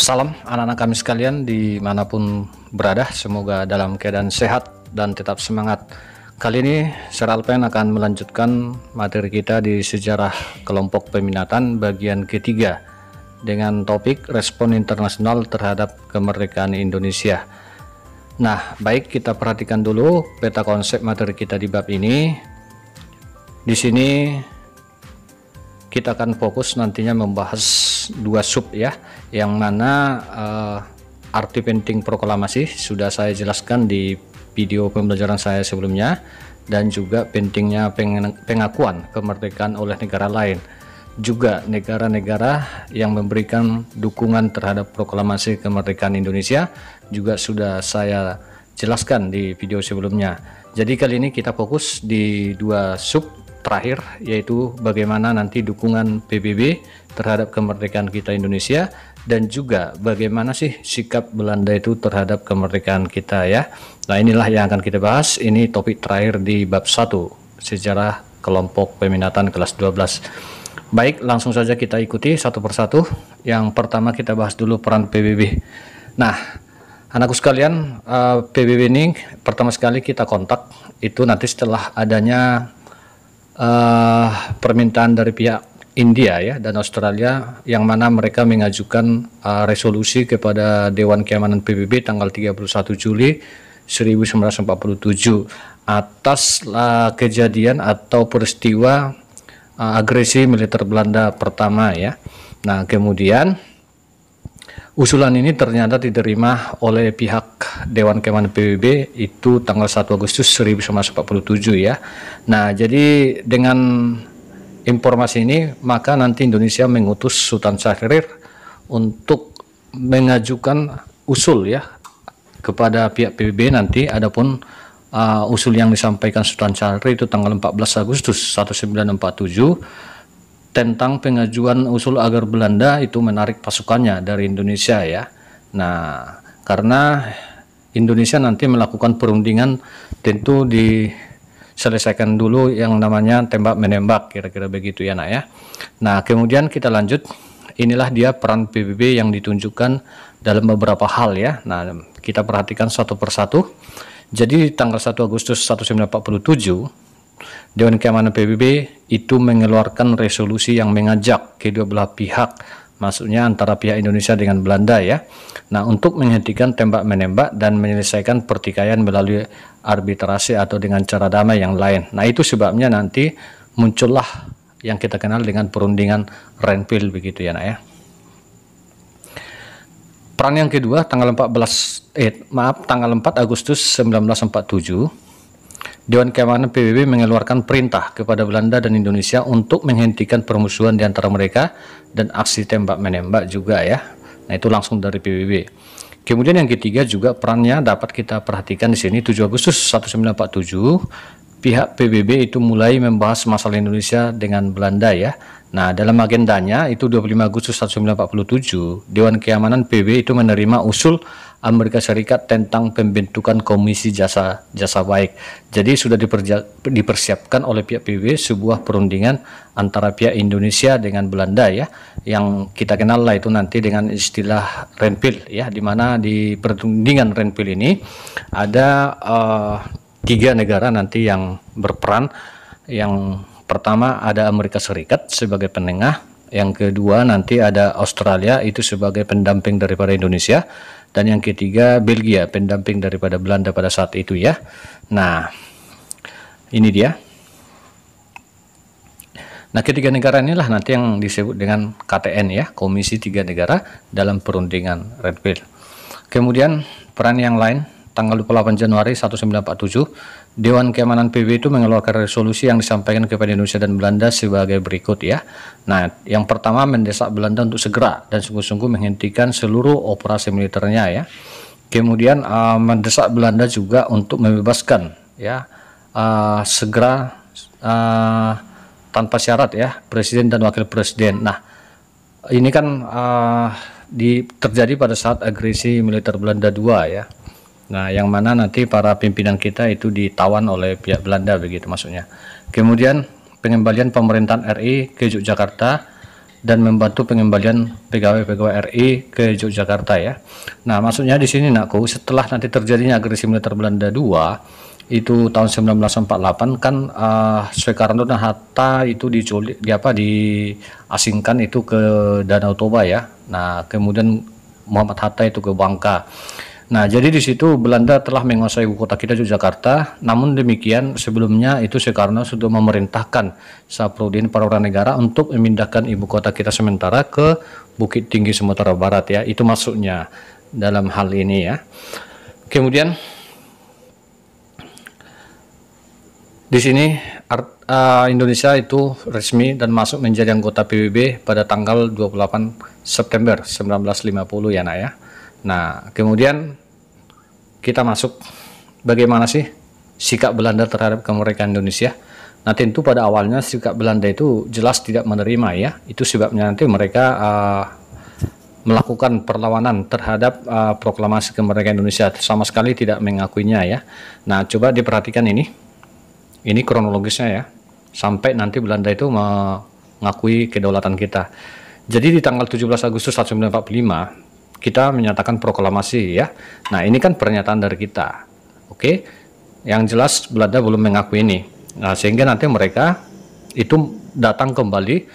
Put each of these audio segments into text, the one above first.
Salam anak-anak kami sekalian dimanapun berada, semoga dalam keadaan sehat dan tetap semangat. Kali ini Sir Alpen akan melanjutkan materi kita di sejarah kelompok peminatan bagian ketiga dengan topik respon internasional terhadap kemerdekaan Indonesia. Nah, baik, kita perhatikan dulu peta konsep materi kita di bab ini. Di sini kita akan fokus nantinya membahas dua sub ya, yang mana arti penting proklamasi sudah saya jelaskan di video pembelajaran saya sebelumnya, dan juga pentingnya pengakuan kemerdekaan oleh negara lain, juga negara-negara yang memberikan dukungan terhadap proklamasi kemerdekaan Indonesia juga sudah saya jelaskan di video sebelumnya. Jadi kali ini kita fokus di dua sub terakhir, yaitu bagaimana nanti dukungan PBB terhadap kemerdekaan kita Indonesia, dan juga bagaimana sih sikap Belanda itu terhadap kemerdekaan kita ya. Nah, inilah yang akan kita bahas. Ini topik terakhir di bab 1 sejarah kelompok peminatan kelas 12. Baik, langsung saja kita ikuti satu persatu. Yang pertama kita bahas dulu peran PBB. Nah, anakku sekalian, PBB ini pertama sekali kita kontak itu nanti setelah adanya permintaan dari pihak India ya dan Australia, yang mana mereka mengajukan resolusi kepada Dewan Keamanan PBB tanggal 31 Juli 1947 atas kejadian atau peristiwa agresi militer Belanda pertama ya. Nah, kemudian usulan ini ternyata diterima oleh pihak Dewan Keamanan PBB itu tanggal 1 Agustus 1947 ya. Nah, jadi dengan informasi ini maka nanti Indonesia mengutus Sultan Syahrir untuk mengajukan usul ya kepada pihak PBB nanti. Adapun usul yang disampaikan Sultan Syahrir itu tanggal 14 Agustus 1947 tentang pengajuan usul agar Belanda itu menarik pasukannya dari Indonesia ya. Nah, karena Indonesia nanti melakukan perundingan, tentu diselesaikan dulu yang namanya tembak menembak, kira-kira begitu ya nak ya. Nah, kemudian kita lanjut. Inilah dia peran PBB yang ditunjukkan dalam beberapa hal ya. Nah, kita perhatikan satu persatu. Jadi tanggal 1 Agustus 1947 Dewan Keamanan PBB itu mengeluarkan resolusi yang mengajak kedua belah pihak, maksudnya antara pihak Indonesia dengan Belanda ya. Nah, untuk menghentikan tembak menembak dan menyelesaikan pertikaian melalui arbitrasi atau dengan cara damai yang lain. Nah, itu sebabnya nanti muncullah yang kita kenal dengan perundingan Renville begitu ya nak ya. Peran yang kedua tanggal 4 Agustus 1947 Dewan Keamanan PBB mengeluarkan perintah kepada Belanda dan Indonesia untuk menghentikan permusuhan di antara mereka dan aksi tembak menembak juga ya. Nah, itu langsung dari PBB. Kemudian yang ketiga juga perannya dapat kita perhatikan di sini. 7 Agustus 1947 pihak PBB itu mulai membahas masalah Indonesia dengan Belanda ya. Nah, dalam agendanya itu 25 Agustus 1947 Dewan Keamanan PBB itu menerima usul Amerika Serikat tentang pembentukan Komisi Jasa Baik. Jadi sudah dipersiapkan oleh pihak PBB sebuah perundingan antara pihak Indonesia dengan Belanda ya, yang kita kenal lah itu nanti dengan istilah Renville ya, di mana di perundingan Renville ini ada 3 negara nanti yang berperan. Yang pertama ada Amerika Serikat sebagai penengah, yang kedua nanti ada Australia itu sebagai pendamping daripada Indonesia, dan yang ketiga Belgia pendamping daripada Belanda pada saat itu ya. Nah, ini dia. Nah, ketiga negara inilah nanti yang disebut dengan KTN ya, Komisi 3 Negara dalam perundingan Renville. Kemudian peran yang lain tanggal 28 Januari 1947, Dewan Keamanan PBB itu mengeluarkan resolusi yang disampaikan kepada Indonesia dan Belanda sebagai berikut ya. Nah, yang pertama mendesak Belanda untuk segera dan sungguh-sungguh menghentikan seluruh operasi militernya ya. Kemudian mendesak Belanda juga untuk membebaskan ya segera tanpa syarat ya presiden dan wakil presiden. Nah, ini kan terjadi pada saat agresi militer Belanda II ya. Nah, yang mana nanti para pimpinan kita itu ditawan oleh pihak Belanda begitu maksudnya. Kemudian pengembalian pemerintahan RI ke Yogyakarta dan membantu pengembalian pegawai-pegawai RI ke Yogyakarta ya. Nah, maksudnya di sini nakku, setelah nanti terjadinya agresi militer Belanda II itu tahun 1948 kan Soekarno dan Hatta itu diasingkan itu ke Danau Toba ya. Nah, kemudian Muhammad Hatta itu ke Bangka. Nah, jadi di situ Belanda telah menguasai ibu kota kita Yogyakarta. Namun demikian sebelumnya itu Soekarno sudah memerintahkan Saprudin Negara untuk memindahkan ibu kota kita sementara ke Bukit Tinggi Sumatera Barat ya. Itu maksudnya dalam hal ini ya. Kemudian di sini Indonesia itu resmi dan masuk menjadi anggota PBB pada tanggal 28 September 1950 ya nak ya. Nah, kemudian kita masuk bagaimana sih sikap Belanda terhadap kemerdekaan Indonesia. Nah, tentu pada awalnya sikap Belanda itu jelas tidak menerima ya. Itu sebabnya nanti mereka melakukan perlawanan terhadap proklamasi kemerdekaan Indonesia, sama sekali tidak mengakuinya ya. Nah, coba diperhatikan ini kronologisnya ya, sampai nanti Belanda itu mengakui kedaulatan kita. Jadi di tanggal 17 Agustus 1945 kita menyatakan proklamasi ya. Nah, ini kan pernyataan dari kita. Oke. Yang jelas Belanda belum mengakui ini. Nah, sehingga nanti mereka itu datang kembali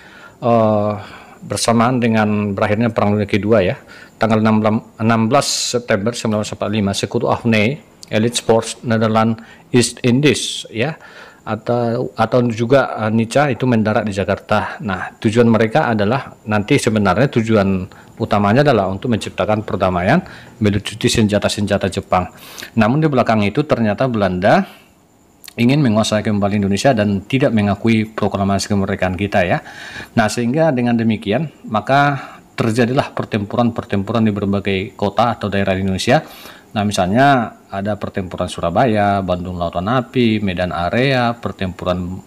bersamaan dengan berakhirnya Perang Dunia Kedua ya. Tanggal 16 September 1945 Sekutu Afne Elite Sports Netherlands East Indies ya, atau juga Nica itu mendarat di Jakarta. Nah, tujuan mereka adalah nanti sebenarnya tujuan utamanya adalah untuk menciptakan perdamaian melucuti senjata-senjata Jepang. Namun di belakang itu ternyata Belanda ingin menguasai kembali Indonesia dan tidak mengakui proklamasi kemerdekaan kita ya. Nah, sehingga dengan demikian maka terjadilah pertempuran-pertempuran di berbagai kota atau daerah di Indonesia. Nah, misalnya ada pertempuran Surabaya, Bandung Lautan Api, Medan Area, pertempuran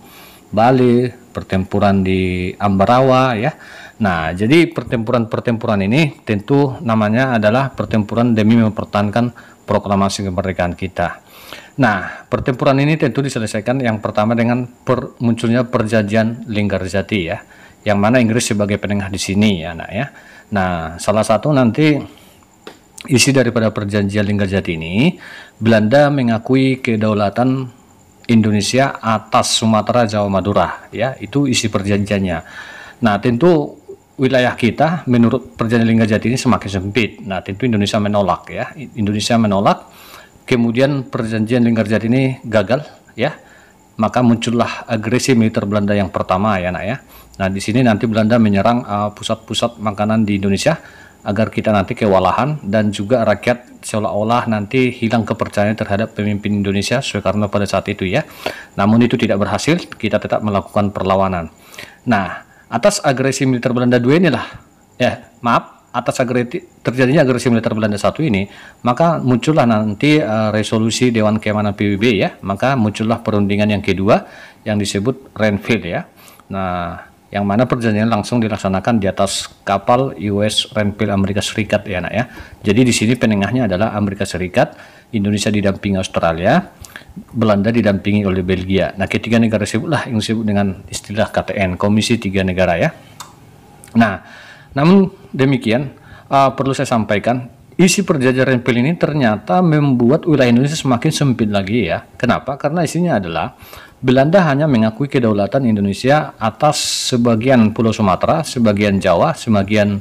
Bali, pertempuran di Ambarawa ya. Nah, jadi pertempuran-pertempuran ini tentu namanya adalah pertempuran demi mempertahankan proklamasi kemerdekaan kita. Nah, pertempuran ini tentu diselesaikan yang pertama dengan munculnya perjanjian Linggarjati ya, yang mana Inggris sebagai penengah di sini ya, nak ya. Nah, salah satu nanti isi daripada perjanjian Linggarjati ini, Belanda mengakui kedaulatan Indonesia atas Sumatera, Jawa, Madura ya, itu isi perjanjiannya. Nah, tentu wilayah kita menurut perjanjian Linggarjati ini semakin sempit. Nah, tentu Indonesia menolak ya. Indonesia menolak. Kemudian perjanjian Linggarjati ini gagal ya. Maka muncullah agresi militer Belanda yang pertama ya, nak ya. Nah, di sini nanti Belanda menyerang pusat-pusat makanan di Indonesia agar kita nanti kewalahan, dan juga rakyat seolah-olah nanti hilang kepercayaan terhadap pemimpin Indonesia Soekarno pada saat itu ya. Namun itu tidak berhasil, kita tetap melakukan perlawanan. Nah, atas agresi militer Belanda II inilah atas terjadinya agresi militer Belanda I ini, maka muncullah nanti resolusi Dewan Keamanan PBB ya, maka muncullah perundingan yang kedua yang disebut Renville ya. Nah, yang mana perjanjian langsung dilaksanakan di atas kapal US Renville Amerika Serikat ya, nak ya. Jadi di sini penengahnya adalah Amerika Serikat, Indonesia didampingi Australia, Belanda didampingi oleh Belgia. Nah, ketiga negara tersebutlah yang disebut dengan istilah KTN, Komisi Tiga Negara ya. Nah, namun demikian perlu saya sampaikan, isi perjanjian Renville ini ternyata membuat wilayah Indonesia semakin sempit lagi ya. Kenapa? Karena isinya adalah Belanda hanya mengakui kedaulatan Indonesia atas sebagian Pulau Sumatera, sebagian Jawa, sebagian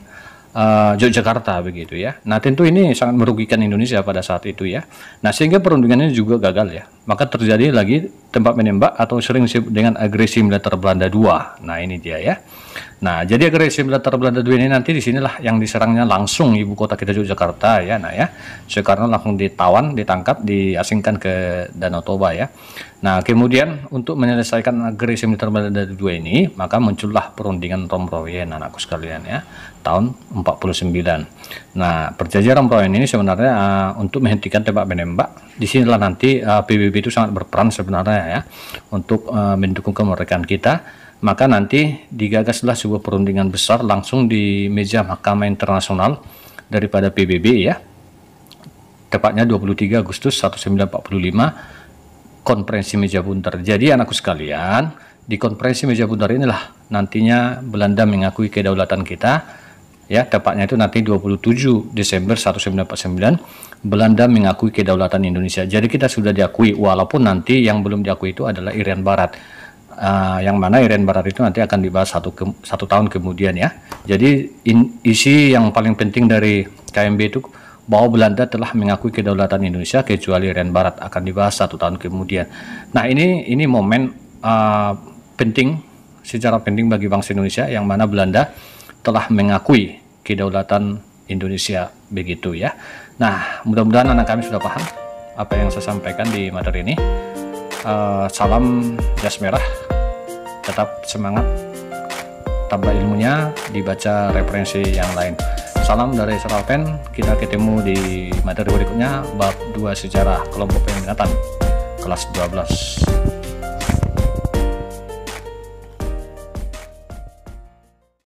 Yogyakarta begitu ya. Nah, tentu ini sangat merugikan Indonesia pada saat itu ya. Nah, sehingga perundingannya juga gagal ya. Maka terjadi lagi tembak menembak atau sering disebut dengan agresi militer Belanda II. Nah, ini dia ya. Nah, jadi agresi militer Belanda II ini nanti di sinilah yang diserangnya langsung ibu kota kita Yogyakarta ya. Nah ya, Soekarno langsung ditawan, ditangkap, diasingkan ke Danau Toba ya. Nah, kemudian untuk menyelesaikan agresi militer Belanda II ini, maka muncullah perundingan Romproyen anakku sekalian ya, tahun 49. Nah, perjanjian Romproyen ini sebenarnya untuk menghentikan tembak menembak. Di sinilah nanti PBB itu sangat berperan sebenarnya ya untuk mendukung kemerdekaan kita. Maka nanti digagaslah sebuah perundingan besar langsung di meja Mahkamah Internasional daripada PBB ya, tepatnya 23 Agustus 1945, konferensi meja bundar. Jadi anakku sekalian, di konferensi meja bundar inilah nantinya Belanda mengakui kedaulatan kita ya, tepatnya itu nanti 27 Desember 1949 Belanda mengakui kedaulatan Indonesia. Jadi kita sudah diakui, walaupun nanti yang belum diakui itu adalah Irian Barat. Yang mana Irian Barat itu nanti akan dibahas satu tahun kemudian ya. Jadi isi yang paling penting dari KMB itu bahwa Belanda telah mengakui kedaulatan Indonesia kecuali Irian Barat, akan dibahas 1 tahun kemudian. Nah ini momen penting, secara penting bagi bangsa Indonesia, yang mana Belanda telah mengakui kedaulatan Indonesia begitu ya. Nah, mudah-mudahan anak kami sudah paham apa yang saya sampaikan di materi ini. Salam jas merah, tetap semangat, tambah ilmunya, dibaca referensi yang lain. Salam dari Seralpen, kita ketemu di materi berikutnya, bab 2 sejarah kelompok peminatan kelas 12.